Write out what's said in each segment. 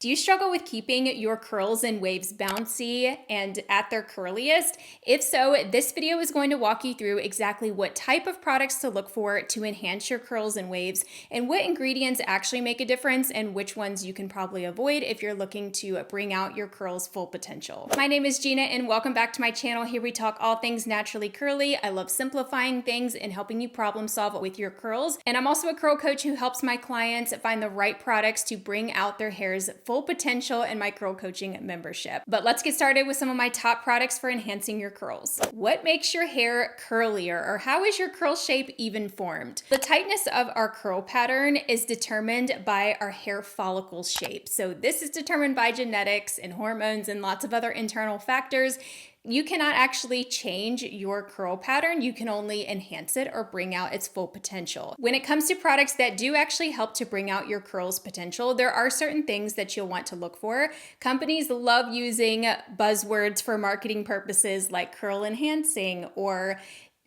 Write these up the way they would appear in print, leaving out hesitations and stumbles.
Do you struggle with keeping your curls and waves bouncy and at their curliest? If so, this video is going to walk you through exactly what type of products to look for to enhance your curls and waves, and what ingredients actually make a difference and which ones you can probably avoid if you're looking to bring out your curls' full potential. My name is Gina and welcome back to my channel. Here we talk all things naturally curly. I love simplifying things and helping you problem solve with your curls. And I'm also a curl coach who helps my clients find the right products to bring out their hair's full potential in my curl coaching membership. But let's get started with some of my top products for enhancing your curls. What makes your hair curlier, or how is your curl shape even formed? The tightness of our curl pattern is determined by our hair follicle shape. So this is determined by genetics and hormones and lots of other internal factors. You cannot actually change your curl pattern. You can only enhance it or bring out its full potential. When it comes to products that do actually help to bring out your curls potential, there are certain things that you'll want to look for. Companies love using buzzwords for marketing purposes like curl enhancing or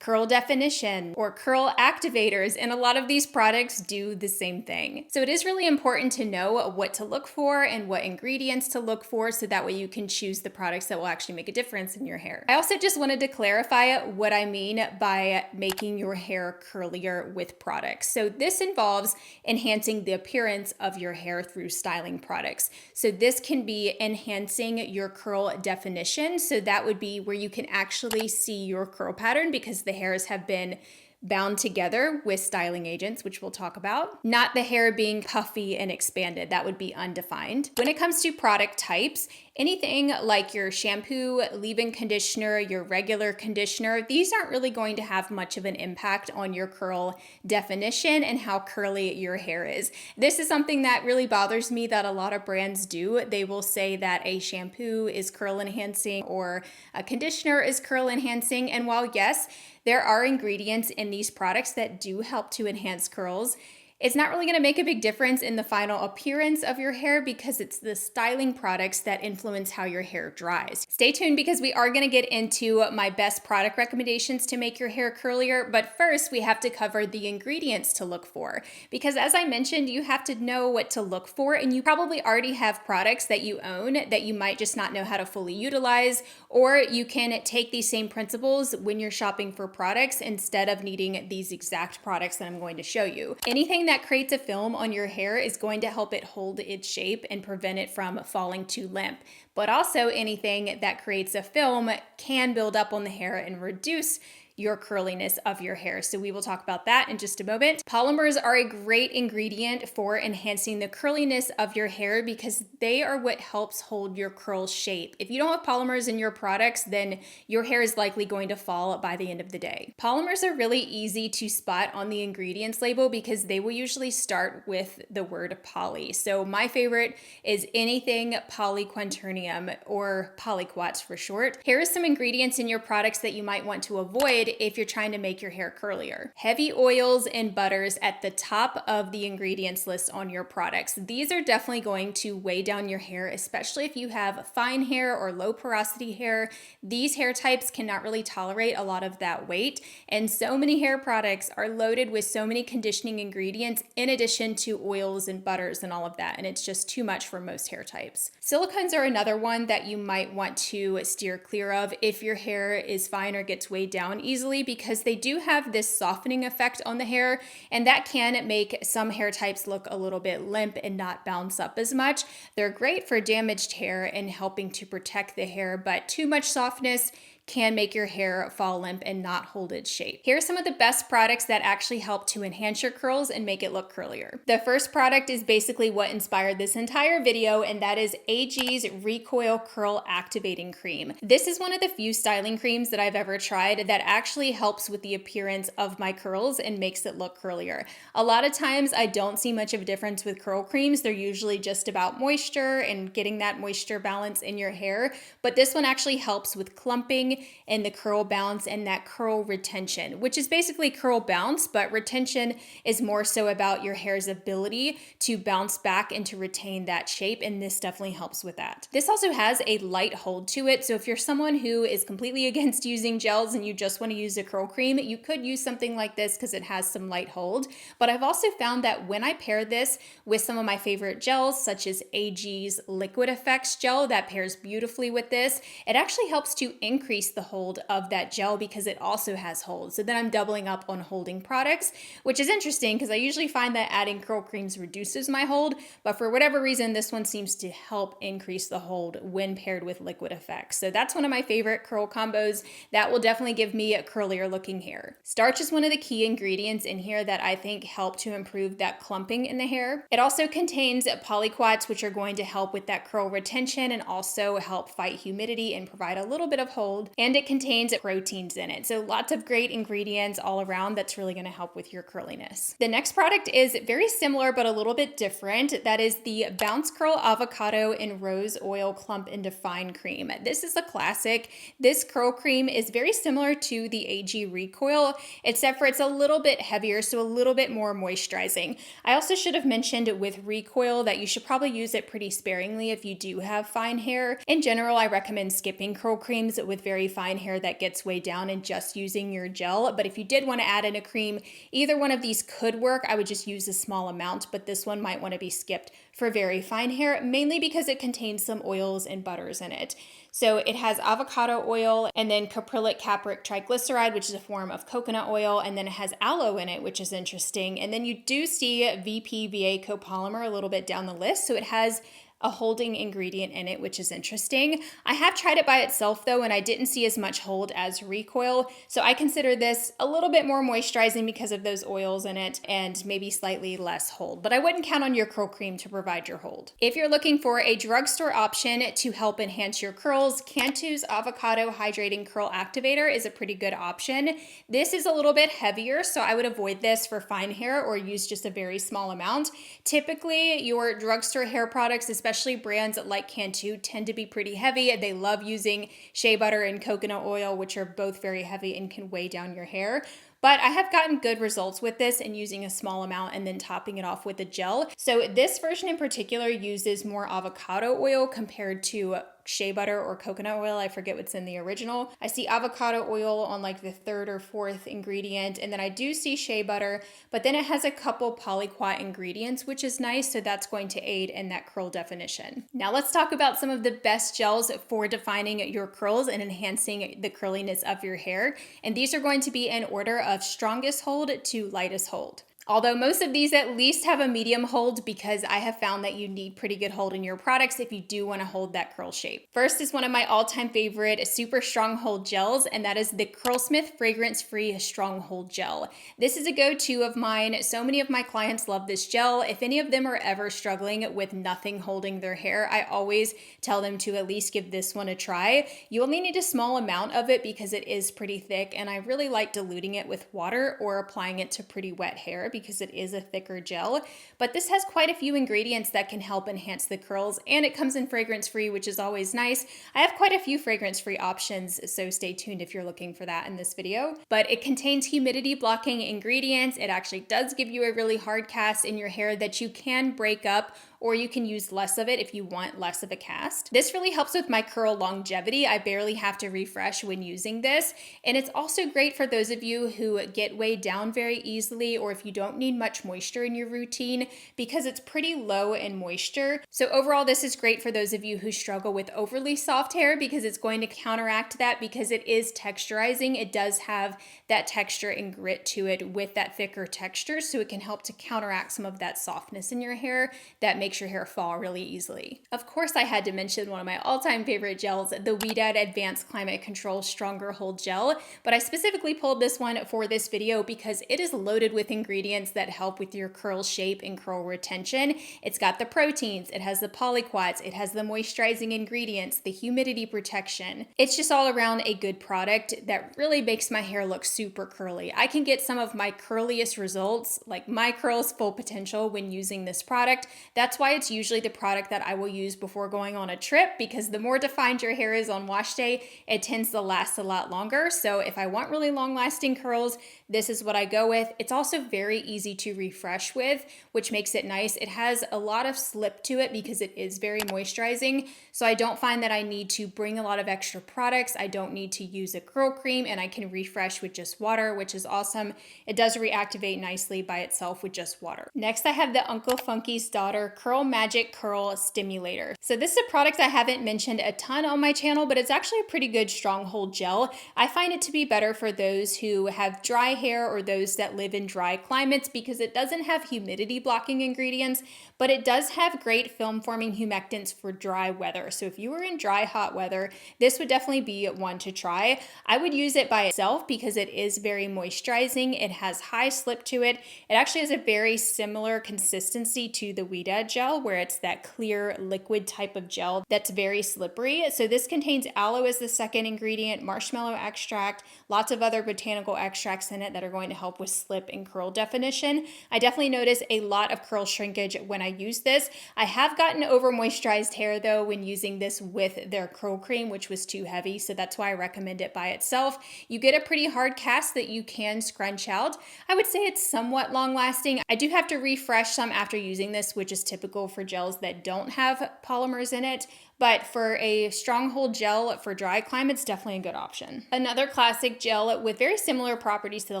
curl definition or curl activators, and a lot of these products do the same thing. So it is really important to know what to look for and what ingredients to look for so that way you can choose the products that will actually make a difference in your hair. I also just wanted to clarify what I mean by making your hair curlier with products. So this involves enhancing the appearance of your hair through styling products. So this can be enhancing your curl definition. So that would be where you can actually see your curl pattern because the hairs have been bound together with styling agents, which we'll talk about. Not the hair being puffy and expanded. That would be undefined. When it comes to product types, anything like your shampoo, leave-in conditioner, your regular conditioner, these aren't really going to have much of an impact on your curl definition and how curly your hair is. This is something that really bothers me that a lot of brands do. They will say that a shampoo is curl enhancing or a conditioner is curl enhancing. And while yes, there are ingredients in these products that do help to enhance curls, it's not really going to make a big difference in the final appearance of your hair because it's the styling products that influence how your hair dries. Stay tuned because we are going to get into my best product recommendations to make your hair curlier, but first we have to cover the ingredients to look for because as I mentioned, you have to know what to look for, and you probably already have products that you own that you might just not know how to fully utilize, or you can take these same principles when you're shopping for products instead of needing these exact products that I'm going to show you. Anything that creates a film on your hair is going to help it hold its shape and prevent it from falling too limp. But also anything that creates a film can build up on the hair and reduce your curliness of your hair. So we will talk about that in just a moment. Polymers are a great ingredient for enhancing the curliness of your hair because they are what helps hold your curl shape. If you don't have polymers in your products, then your hair is likely going to fall by the end of the day. Polymers are really easy to spot on the ingredients label because they will usually start with the word poly. So my favorite is anything polyquaternium or polyquat for short. Here are some ingredients in your products that you might want to avoid if you're trying to make your hair curlier. Heavy oils and butters at the top of the ingredients list on your products. These are definitely going to weigh down your hair, especially if you have fine hair or low porosity hair. These hair types cannot really tolerate a lot of that weight, and so many hair products are loaded with so many conditioning ingredients in addition to oils and butters and all of that, and it's just too much for most hair types. Silicones are another one that you might want to steer clear of if your hair is fine or gets weighed down easily, because they do have this softening effect on the hair, and that can make some hair types look a little bit limp and not bounce up as much. They're great for damaged hair and helping to protect the hair, but too much softness can make your hair fall limp and not hold its shape. Here are some of the best products that actually help to enhance your curls and make it look curlier. The first product is basically what inspired this entire video, and that is AG's Recoil Curl Activating Cream. This is one of the few styling creams that I've ever tried that actually helps with the appearance of my curls and makes it look curlier. A lot of times I don't see much of a difference with curl creams. They're usually just about moisture and getting that moisture balance in your hair, but this one actually helps with clumping clumping and the curl bounce and that curl retention, which is basically curl bounce, but retention is more so about your hair's ability to bounce back and to retain that shape, and this definitely helps with that. This also has a light hold to it, so if you're someone who is completely against using gels and you just want to use a curl cream, you could use something like this because it has some light hold. But I've also found that when I pair this with some of my favorite gels, such as AG's Liquid Effects gel that pairs beautifully with this, it actually helps to increase the hold of that gel because it also has hold. So then I'm doubling up on holding products, which is interesting because I usually find that adding curl creams reduces my hold, but for whatever reason, this one seems to help increase the hold when paired with Liquid Effects. So that's one of my favorite curl combos. That will definitely give me a curlier looking hair. Starch is one of the key ingredients in here that I think help to improve that clumping in the hair. It also contains polyquats, which are going to help with that curl retention and also help fight humidity and provide a little bit of hold. And it contains proteins in it. So lots of great ingredients all around that's really going to help with your curliness. The next product is very similar but a little bit different. That is the Bounce Curl Avocado in Rose Oil Clump and Define Cream. This is a classic. This curl cream is very similar to the AG Recoil, except for it's a little bit heavier, so a little bit more moisturizing. I also should have mentioned with Recoil that you should probably use it pretty sparingly if you do have fine hair. In general, I recommend skipping curl creams with very fine hair that gets way down and just using your gel. But if you did want to add in a cream, either one of these could work. I would just use a small amount, but this one might want to be skipped for very fine hair, mainly because it contains some oils and butters in it. So it has avocado oil and then caprylic capric triglyceride, which is a form of coconut oil, and then it has aloe in it, which is interesting. And then you do see VPVA copolymer a little bit down the list, so it has a holding ingredient in it, which is interesting. I have tried it by itself though, and I didn't see as much hold as Recoil. So I consider this a little bit more moisturizing because of those oils in it and maybe slightly less hold, but I wouldn't count on your curl cream to provide your hold. If you're looking for a drugstore option to help enhance your curls, Cantu's Avocado Hydrating Curl Activator is a pretty good option. This is a little bit heavier, so I would avoid this for fine hair or use just a very small amount. Typically, your drugstore hair products, especially brands like Cantu, tend to be pretty heavy. They love using shea butter and coconut oil, which are both very heavy and can weigh down your hair. But I have gotten good results with this and using a small amount and then topping it off with a gel. So this version in particular uses more avocado oil compared to shea butter or coconut oil. I forget what's in the original. I see avocado oil on like the third or fourth ingredient, and then I do see shea butter, but then it has a couple polyquat ingredients, which is nice, so that's going to aid in that curl definition. Now let's talk about some of the best gels for defining your curls and enhancing the curliness of your hair, and these are going to be in order of strongest hold to lightest hold. Although most of these at least have a medium hold because I have found that you need pretty good hold in your products if you do want to hold that curl shape. First is one of my all-time favorite super strong hold gels, and that is the Curlsmith Fragrance-Free Stronghold Gel. This is a go-to of mine. So many of my clients love this gel. If any of them are ever struggling with nothing holding their hair, I always tell them to at least give this one a try. You only need a small amount of it because it is pretty thick, and I really like diluting it with water or applying it to pretty wet hair because it is a thicker gel, but this has quite a few ingredients that can help enhance the curls, and it comes in fragrance-free, which is always nice. I have quite a few fragrance-free options, so stay tuned if you're looking for that in this video. But it contains humidity-blocking ingredients. It actually does give you a really hard cast in your hair that you can break up, or you can use less of it if you want less of a cast. This really helps with my curl longevity. I barely have to refresh when using this, and it's also great for those of you who get weighed down very easily, or if you don't need much moisture in your routine, because it's pretty low in moisture. So overall, this is great for those of you who struggle with overly soft hair because it's going to counteract that because it is texturizing. It does have that texture and grit to it with that thicker texture, so it can help to counteract some of that softness in your hair that makes your hair fall really easily. Of course, I had to mention one of my all-time favorite gels, the Ouidad Advanced Climate Control Stronger Hold Gel, but I specifically pulled this one for this video because it is loaded with ingredients that help with your curl shape and curl retention. It's got the proteins, it has the polyquats, it has the moisturizing ingredients, the humidity protection. It's just all around a good product that really makes my hair look super curly. I can get some of my curliest results, like my curls full potential, when using this product. That's why it's usually the product that I will use before going on a trip, because the more defined your hair is on wash day, it tends to last a lot longer. So if I want really long lasting curls, this is what I go with. It's also very easy to refresh with, which makes it nice. It has a lot of slip to it because it is very moisturizing. So I don't find that I need to bring a lot of extra products. I don't need to use a curl cream, and I can refresh with just water, which is awesome. It does reactivate nicely by itself with just water. Next, I have the Uncle Funky's Daughter Curl Magic Curl Stimulator. So this is a product I haven't mentioned a ton on my channel, but it's actually a pretty good stronghold gel. I find it to be better for those who have dry hair or those that live in dry climates because it doesn't have humidity blocking ingredients, but it does have great film forming humectants for dry weather. So if you were in dry, hot weather, this would definitely be one to try. I would use it by itself because it is very moisturizing. It has high slip to it. It actually has a very similar consistency to the Ouida gel, where it's that clear liquid type of gel that's very slippery. So this contains aloe as the second ingredient, marshmallow extract, lots of other botanical extracts in it that are going to help with slip and curl definition. I definitely notice a lot of curl shrinkage when I use this. I have gotten over moisturized hair though when using this with their curl cream, which was too heavy. So that's why I recommend it by itself. You get a pretty hard cast that you can scrunch out. I would say it's somewhat long lasting. I do have to refresh some after using this, which is typical for gels that don't have polymers in it. But for a stronghold gel for dry climates, definitely a good option. Another classic gel with very similar properties to the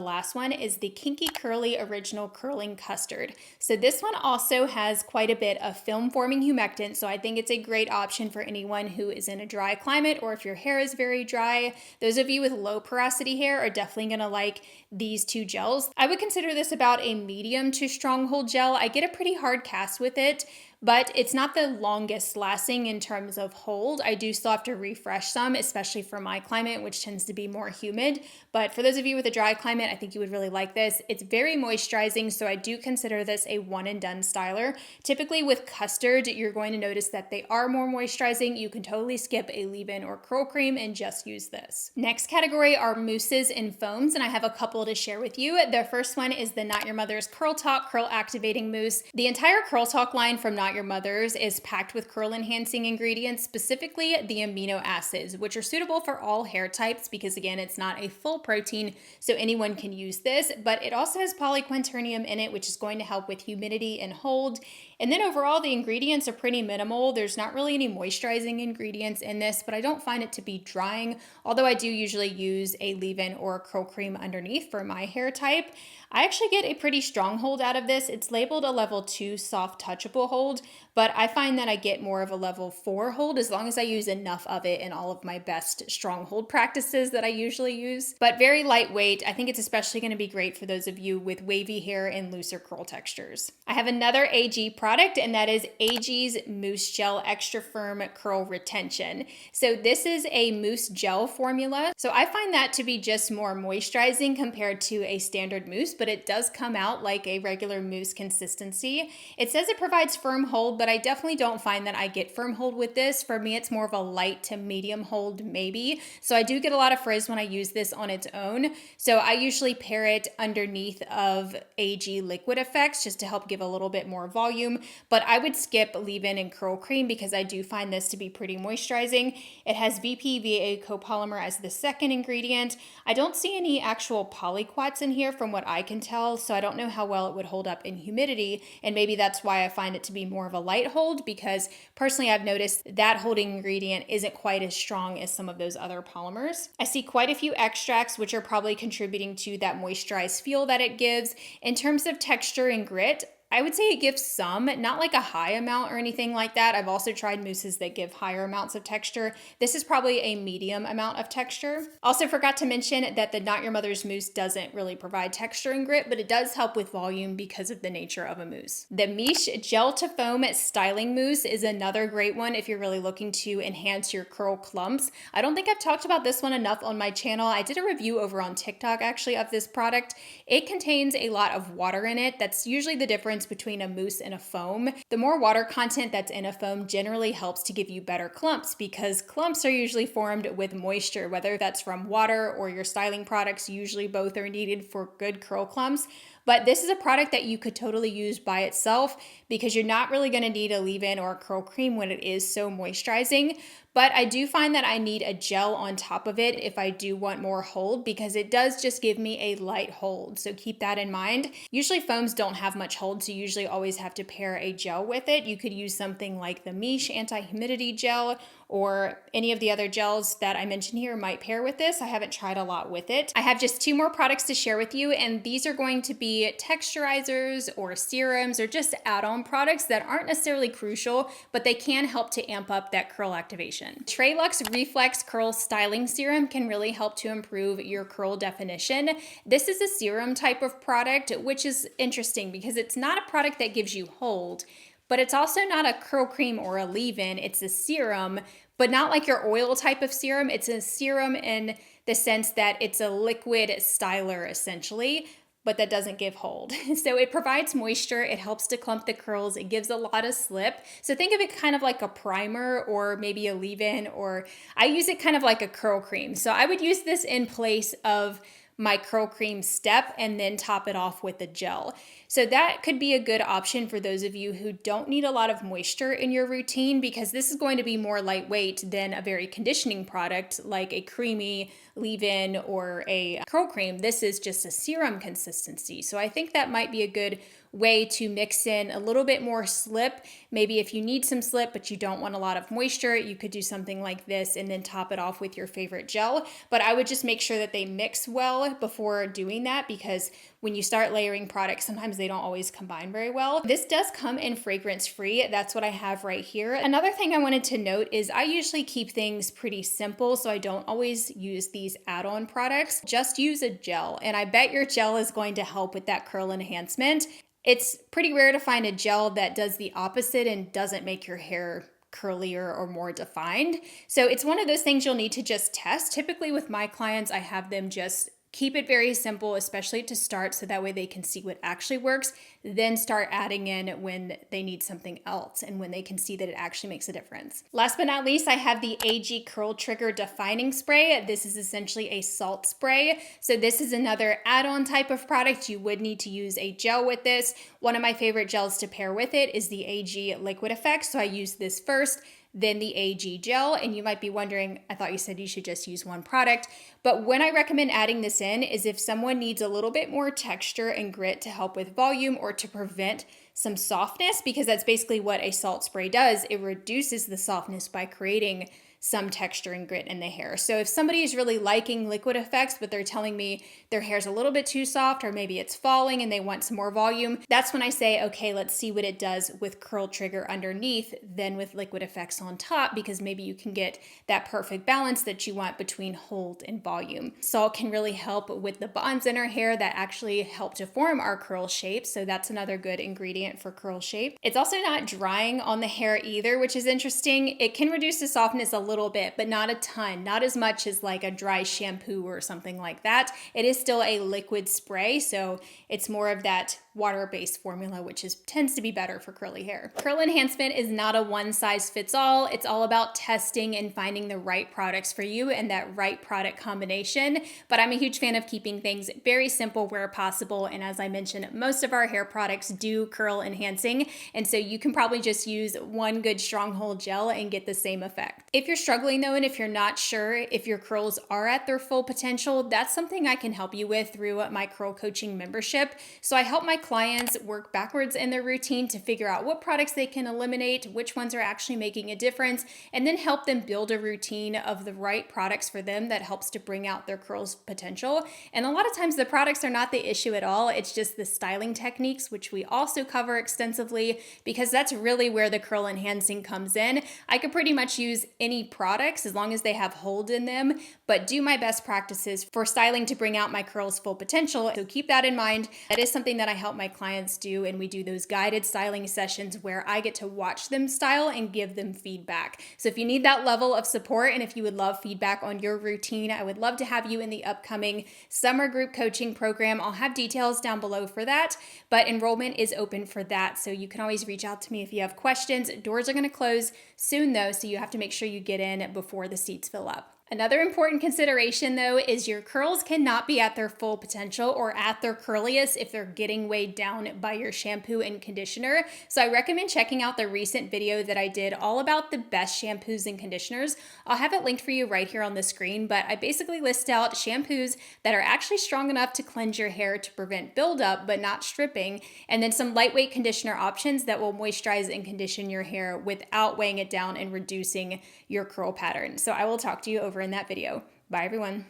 last one is the Kinky Curly Original Curling Custard. So this one also has quite a bit of film forming humectant, so I think it's a great option for anyone who is in a dry climate or if your hair is very dry. Those of you with low porosity hair are definitely gonna like these two gels. I would consider this about a medium to stronghold gel. I get a pretty hard cast with it, but it's not the longest lasting in terms of hold. I do still have to refresh some, especially for my climate, which tends to be more humid. But for those of you with a dry climate, I think you would really like this. It's very moisturizing, so I do consider this a one and done styler. Typically with Custard, you're going to notice that they are more moisturizing. You can totally skip a leave-in or curl cream and just use this. Next category are mousses and foams, and I have a couple to share with you. The first one is the Not Your Mother's Curl Talk Curl Activating Mousse. The entire Curl Talk line from Not Your Mother's is packed with curl enhancing ingredients, specifically the amino acids, which are suitable for all hair types because again, it's not a full protein, so anyone can use this, but it also has polyquaternium in it, which is going to help with humidity and hold. And then overall, the ingredients are pretty minimal. There's not really any moisturizing ingredients in this, but I don't find it to be drying, although I do usually use a leave-in or a curl cream underneath for my hair type. I actually get a pretty strong hold out of this. It's labeled a level 2 soft touchable hold, but I find that I get more of a level 4 hold as long as I use enough of it in all of my best strong hold practices that I usually use. But very lightweight. I think it's especially going to be great for those of you with wavy hair and looser curl textures. I have another AG product, and that is AG's Mousse Gel Extra Firm Curl Retention. So this is a mousse gel formula. So I find that to be just more moisturizing compared to a standard mousse, but it does come out like a regular mousse consistency. It says it provides firm hold, but I definitely don't find that I get firm hold with this. For me, it's more of a light to medium hold maybe. So I do get a lot of frizz when I use this on its own. So I usually pair it underneath of AG Liquid Effects just to help give a little bit more volume. But I would skip leave-in and curl cream because I do find this to be pretty moisturizing. It has VPVA copolymer as the second ingredient. I don't see any actual polyquats in here from what I can tell, so I don't know how well it would hold up in humidity, and maybe that's why I find it to be more of a light hold, because personally I've noticed that holding ingredient isn't quite as strong as some of those other polymers. I see quite a few extracts which are probably contributing to that moisturized feel that it gives. In terms of texture and grit, I would say it gives some, not like a high amount or anything like that. I've also tried mousses that give higher amounts of texture. This is probably a medium amount of texture. Also forgot to mention that the Not Your Mother's mousse doesn't really provide texture and grit, but it does help with volume because of the nature of a mousse. The Miche Gel to Foam Styling Mousse is another great one if you're really looking to enhance your curl clumps. I don't think I've talked about this one enough on my channel. I did a review over on TikTok actually of this product. It contains a lot of water in it. That's usually the difference between a mousse and a foam. The more water content that's in a foam generally helps to give you better clumps, because clumps are usually formed with moisture, whether that's from water or your styling products. Usually both are needed for good curl clumps. But this is a product that you could totally use by itself because you're not really going to need a leave-in or a curl cream when it is so moisturizing. But I do find that I need a gel on top of it if I do want more hold, because it does just give me a light hold. So keep that in mind. Usually foams don't have much hold, so you usually always have to pair a gel with it. You could use something like the Miche anti-humidity gel, or any of the other gels that I mentioned here might pair with this. I haven't tried a lot with it. I have just 2 more products to share with you, and these are going to be texturizers or serums or just add-on products that aren't necessarily crucial, but they can help to amp up that curl activation. Trailux Reflex Curl Styling Serum can really help to improve your curl definition. This is a serum type of product, which is interesting because it's not a product that gives you hold, but it's also not a curl cream or a leave-in. It's a serum, but not like your oil type of serum. It's a serum in the sense that it's a liquid styler essentially, but that doesn't give hold. So it provides moisture, it helps to clump the curls, it gives a lot of slip. So think of it kind of like a primer or maybe a leave-in, or I use it kind of like a curl cream. So I would use this in place of my curl cream step and then top it off with a gel. So that could be a good option for those of you who don't need a lot of moisture in your routine, because this is going to be more lightweight than a very conditioning product like a creamy leave-in or a curl cream. This is just a serum consistency. So I think that might be a good way to mix in a little bit more slip. Maybe if you need some slip but you don't want a lot of moisture, you could do something like this and then top it off with your favorite gel. But I would just make sure that they mix well before doing that, because when you start layering products, sometimes they don't always combine very well. This does come in fragrance free. That's what I have right here. Another thing I wanted to note is I usually keep things pretty simple, so I don't always use these add-on products. Just use a gel, and I bet your gel is going to help with that curl enhancement. It's pretty rare to find a gel that does the opposite and doesn't make your hair curlier or more defined. So it's one of those things you'll need to just test. Typically with my clients, I have them just keep it very simple, especially to start, so that way they can see what actually works, then start adding in when they need something else and when they can see that it actually makes a difference. Last but not least, I have the AG Curl Trigger Defining Spray. This is essentially a salt spray. So this is another add-on type of product. You would need to use a gel with this. One of my favorite gels to pair with it is the AG Liquid Effect. So I use this first, then the AG gel. And you might be wondering, I thought you said you should just use one product. But when I recommend adding this in is if someone needs a little bit more texture and grit to help with volume or to prevent some softness, because that's basically what a salt spray does. It reduces the softness by creating some texture and grit in the hair. So if somebody is really liking liquid effects, but they're telling me their hair's a little bit too soft, or maybe it's falling and they want some more volume, that's when I say, okay, let's see what it does with Curl Trigger underneath, then with liquid effects on top, because maybe you can get that perfect balance that you want between hold and volume. Salt can really help with the bonds in our hair that actually help to form our curl shape. So that's another good ingredient for curl shape. It's also not drying on the hair either, which is interesting. It can reduce the softness a little bit, but not a ton, not as much as like a dry shampoo or something like that. It is still a liquid spray, so it's more of that water-based formula, which tends to be better for curly hair. Curl enhancement is not a one-size-fits-all. It's all about testing and finding the right products for you and that right product combination. But I'm a huge fan of keeping things very simple where possible. And as I mentioned, most of our hair products do curl enhancing. And so you can probably just use one good stronghold gel and get the same effect. If you're struggling though, and if you're not sure if your curls are at their full potential, that's something I can help you with through my curl coaching membership. So I help my clients work backwards in their routine to figure out what products they can eliminate, which ones are actually making a difference, and then help them build a routine of the right products for them that helps to bring out their curls potential. And a lot of times the products are not the issue at all. It's just the styling techniques, which we also cover extensively, because that's really where the curl enhancing comes in. I could pretty much use any products as long as they have hold in them, but do my best practices for styling to bring out my curls full potential. So keep that in mind. That is something that I help my clients do, and we do those guided styling sessions where I get to watch them style and give them feedback. So if you need that level of support, and if you would love feedback on your routine, I would love to have you in the upcoming summer group coaching program. I'll have details down below for that, but enrollment is open for that. So you can always reach out to me if you have questions. Doors are going to close soon though, so you have to make sure you get in before the seats fill up. Another important consideration though is your curls cannot be at their full potential or at their curliest if they're getting weighed down by your shampoo and conditioner. So I recommend checking out the recent video that I did all about the best shampoos and conditioners. I'll have it linked for you right here on the screen, but I basically list out shampoos that are actually strong enough to cleanse your hair to prevent buildup but not stripping, and then some lightweight conditioner options that will moisturize and condition your hair without weighing it down and reducing your curl pattern. So I will talk to you over in that video. Bye everyone.